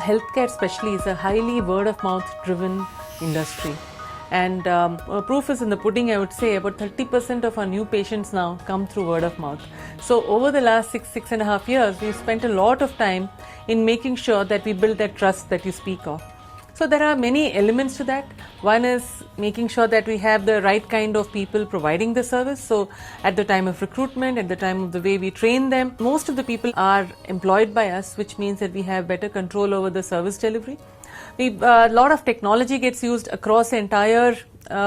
healthcare especially is a highly word of mouth driven industry. And proof is in the pudding, I would say. About 30% of our new patients now come through word of mouth. So over the last 6.5 years, we've spent a lot of time in making sure that we build that trust that you speak of. So there are many elements to that. One is making sure that we have the right kind of people providing the service. So at the time of recruitment, at the time of the way we train them, most of the people are employed by us, which means that we have better control over the service delivery. A lot of technology gets used across the entire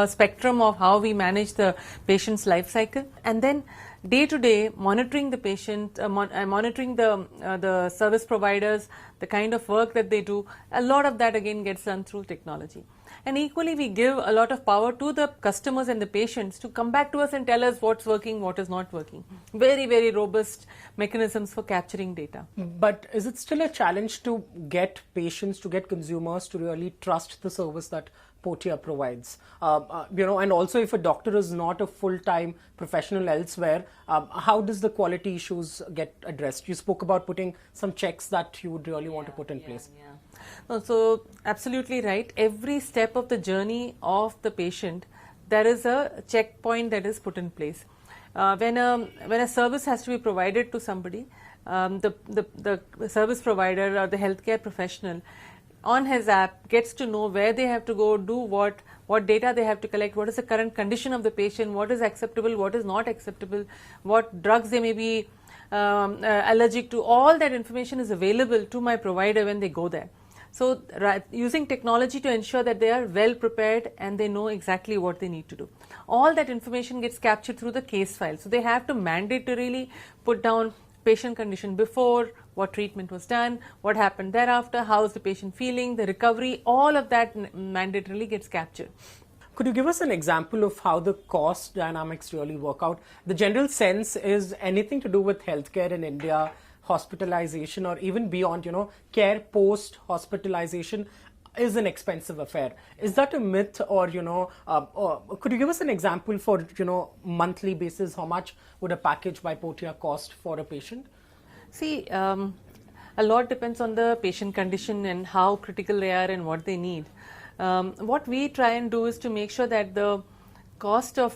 spectrum of how we manage the patient's life cycle. And then day to day monitoring the patient, monitoring the service providers, the kind of work that they do, a lot of that again gets done through technology. And equally we give a lot of power to the customers and the patients to come back to us and tell us what's working, what is not working. Very, very robust mechanisms for capturing data. But is it still a challenge to get patients, to get consumers to really trust the service that Portea provides? And also if a doctor is not a full-time professional elsewhere, how does the quality issues get addressed? You spoke about putting some checks that you would really want to put in place. No, so absolutely right. Every step of the journey of the patient, there is a checkpoint that is put in place. When a service has to be provided to somebody, the service provider or the healthcare professional on his app gets to know where they have to go, do what data they have to collect, what is the current condition of the patient, what is acceptable, what is not acceptable, what drugs they may be allergic to. All that information is available to my provider when they go there. So using technology to ensure that they are well prepared and they know exactly what they need to do. All that information gets captured through the case file. So they have to mandatorily put down patient condition before, what treatment was done, what happened thereafter, how is the patient feeling, the recovery, all of that mandatorily gets captured. Could you give us an example of how the cost dynamics really work out? The general sense is anything to do with healthcare in India, hospitalization or even beyond, care post-hospitalization is an expensive affair. Is that a myth or, could you give us an example for, monthly basis, how much would a package by Portea cost for a patient? See, a lot depends on the patient condition and how critical they are and what they need. What we try and do is to make sure that the cost of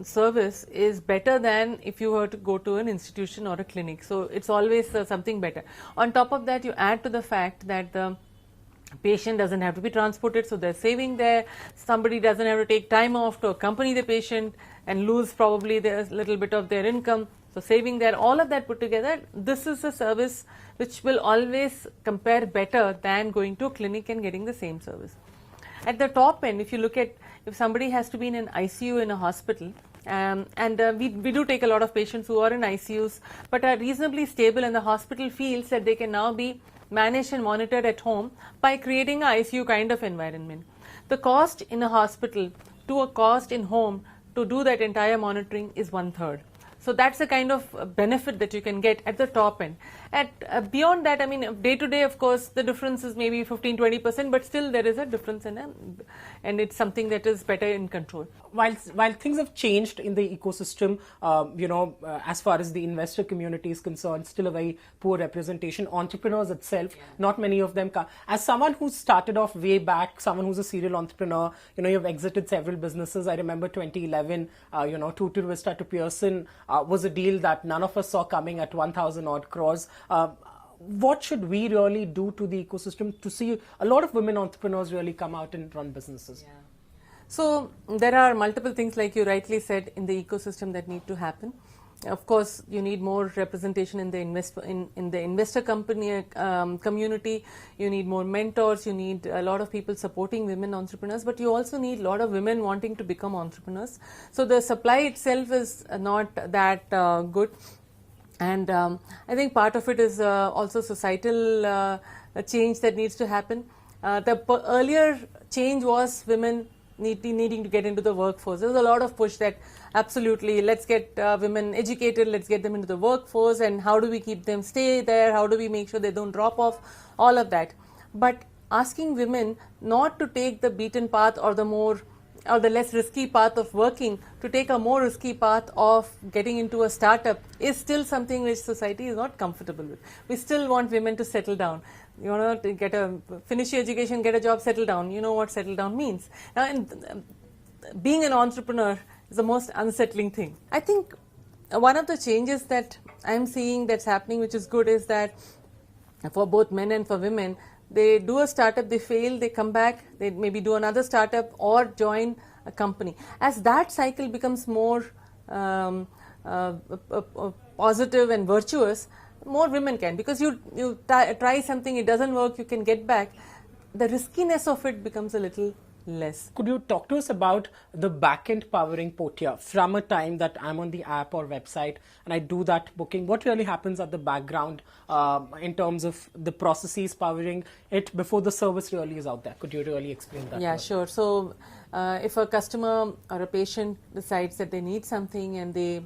service is better than if you were to go to an institution or a clinic. So it's always something better. On top of that, you add to the fact that the patient doesn't have to be transported, so they're saving there. Somebody doesn't have to take time off to accompany the patient and lose probably a little bit of their income. So saving there, all of that put together, this is a service which will always compare better than going to a clinic and getting the same service. At the top end, if you look at if somebody has to be in an ICU in a hospital, we do take a lot of patients who are in ICUs but are reasonably stable, and the hospital feels that they can now be managed and monitored at home by creating an ICU kind of environment. The cost in a hospital to a cost in home to do that entire monitoring is 1/3. So that's the kind of benefit that you can get at the top end. At beyond that, I mean, day to day, of course, the difference is maybe 15-20%, but still there is a difference and it's something that is better in control. While things have changed in the ecosystem, as far as the investor community is concerned, still a very poor representation. Entrepreneurs itself, not many of them come. As someone who started off way back, someone who's a serial entrepreneur, you've exited several businesses. I remember 2011, Tutor Vista to Pearson was a deal that none of us saw coming at 1,000 odd crores. What should we really do to the ecosystem to see a lot of women entrepreneurs really come out and run businesses? Yeah. So there are multiple things, like you rightly said, in the ecosystem that need to happen. Of course, you need more representation in the investor community. You need more mentors. You need a lot of people supporting women entrepreneurs, but you also need a lot of women wanting to become entrepreneurs. So the supply itself is not that good. And I think part of it is also societal change that needs to happen. The earlier change was women needing to get into the workforce. There's a lot of push that absolutely, let's get women educated, let's get them into the workforce, and how do we keep them stay there, how do we make sure they don't drop off, all of that. But asking women not to take the beaten path or the less risky path of working, to take a more risky path of getting into a startup is still something which society is not comfortable with. We still want women to settle down. You want to finish your education, get a job, settle down. You know what settle down means. Now, being an entrepreneur is the most unsettling thing. I think one of the changes that I'm seeing that's happening, which is good, is that for both men and for women, they do a startup, they fail, they come back, they maybe do another startup or join a company. As that cycle becomes more positive and virtuous, more women can, because you try something, it doesn't work, you can get back. The riskiness of it becomes a little less. Could you talk to us about the backend powering Portea from a time that I'm on the app or website and I do that booking? What really happens at the background in terms of the processes powering it before the service really is out there? Could you really explain that? Yeah, sure. So if a customer or a patient decides that they need something, and they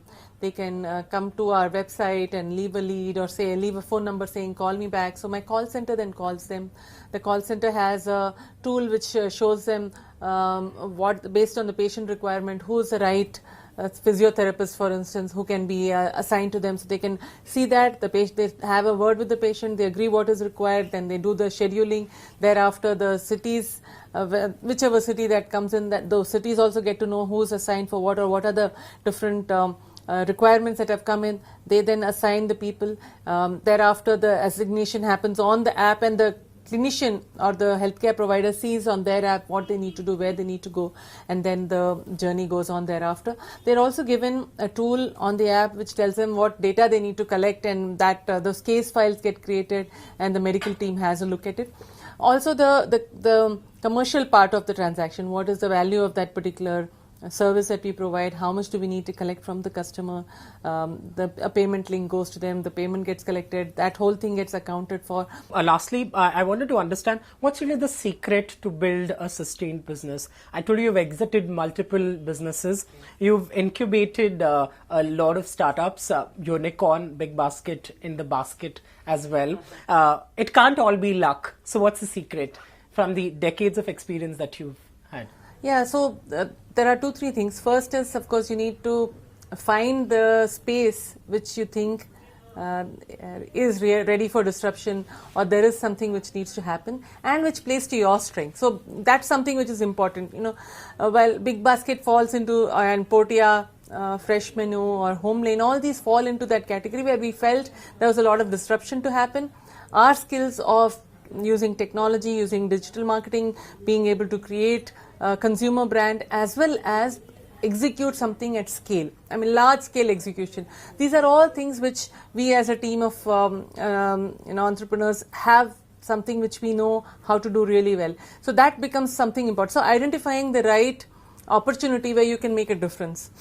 can come to our website and leave a lead, or say leave a phone number saying call me back. So my call center then calls them. The call center has a tool which shows them what, based on the patient requirement, who is the right physiotherapist, for instance, who can be assigned to them. So they can see that the patient, they have a word with the patient, they agree what is required, then they do the scheduling. Thereafter, the cities, whichever city that comes in, that those cities also get to know who's assigned for what, or what are the different requirements that have come in. They then assign the people. Thereafter, the assignation happens on the app, and the clinician or the healthcare provider sees on their app what they need to do, where they need to go, and then the journey goes on thereafter. They're also given a tool on the app which tells them what data they need to collect, and that those case files get created and the medical team has a look at it. Also the commercial part of the transaction, what is the value of that particular service that we provide, how much do we need to collect from the customer, a payment link goes to them, the payment gets collected, that whole thing gets accounted for. Lastly, I wanted to understand what's really the secret to build a sustained business. I told you you've exited multiple businesses, you've incubated a lot of startups, Unicorn, Big Basket in the basket as well. It can't all be luck. So what's the secret from the decades of experience that you've had? Yeah, so there are 2-3 things. First is, of course, you need to find the space which you think is ready for disruption, or there is something which needs to happen and which plays to your strength. So that's something which is important. You know, while Big Basket falls into, and Portea, Fresh Menu or Home Lane, all these fall into that category where we felt there was a lot of disruption to happen. Our skills of using technology, using digital marketing, being able to create a consumer brand as well as execute something at scale. I mean, large scale execution. These are all things which we as a team of entrepreneurs have something which we know how to do really well. So that becomes something important. So identifying the right opportunity where you can make a difference.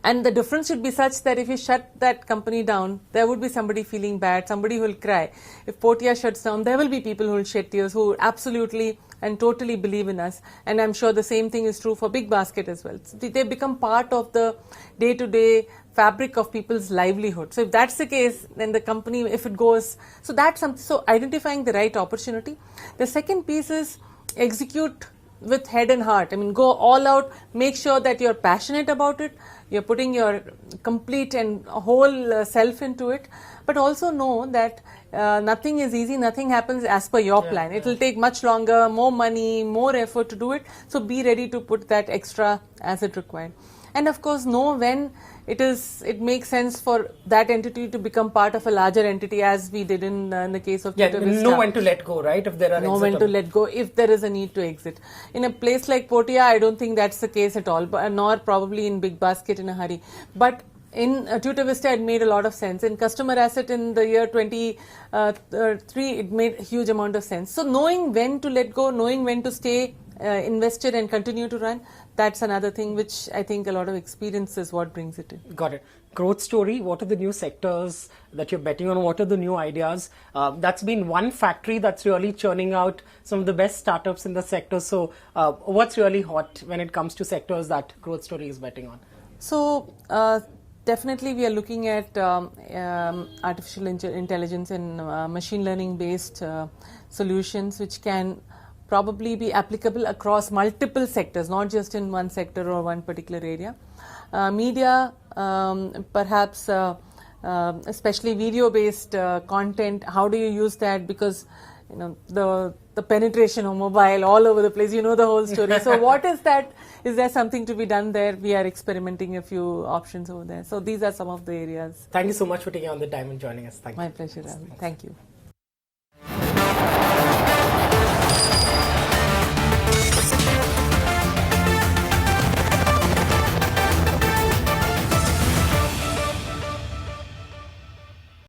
And the difference should be such that if you shut that company down, there would be somebody feeling bad, somebody who will cry. If Portea shuts down, there will be people who will shed tears, who absolutely and totally believe in us. And I'm sure the same thing is true for Big Basket as well. So they become part of the day-to-day fabric of people's livelihood. So if that's the case, then the company, if it goes, so that's something. So identifying the right opportunity. The second piece is execute with head and heart. I mean, go all out, make sure that you're passionate about it, you're putting your complete and whole self into it, but also know that nothing is easy, nothing happens as per your plan. It will take much longer, more money, more effort to do it. So be ready to put that extra as it required. And of course, know when it makes sense for that entity to become part of a larger entity, as we did in the case of Twitter Vista. Know when to let go, right? If there are know when to let go, if there is a need to exit. In a place like Portea, I don't think that's the case at all, nor probably in Big Basket in a hurry. But in Twitter Vista, it made a lot of sense. In customer asset in the year 23, it made a huge amount of sense. So knowing when to let go, knowing when to stay invested and continue to run, that's another thing which I think a lot of experience is what brings it in. Got it. Growth story, what are the new sectors that you're betting on? What are the new ideas? That's been one factory that's really churning out some of the best startups in the sector. So what's really hot when it comes to sectors that Growth Story is betting on? So definitely we are looking at artificial intelligence and machine learning based solutions which can probably be applicable across multiple sectors, not just in one sector or one particular area. Media, perhaps especially video-based content. How do you use that? Because the penetration of mobile all over the place. You know the whole story. So what is that? Is there something to be done there? We are experimenting a few options over there. So these are some of the areas. Thank you so much for taking on the time and joining us. Thank you. My pleasure, Rahul. Thank you.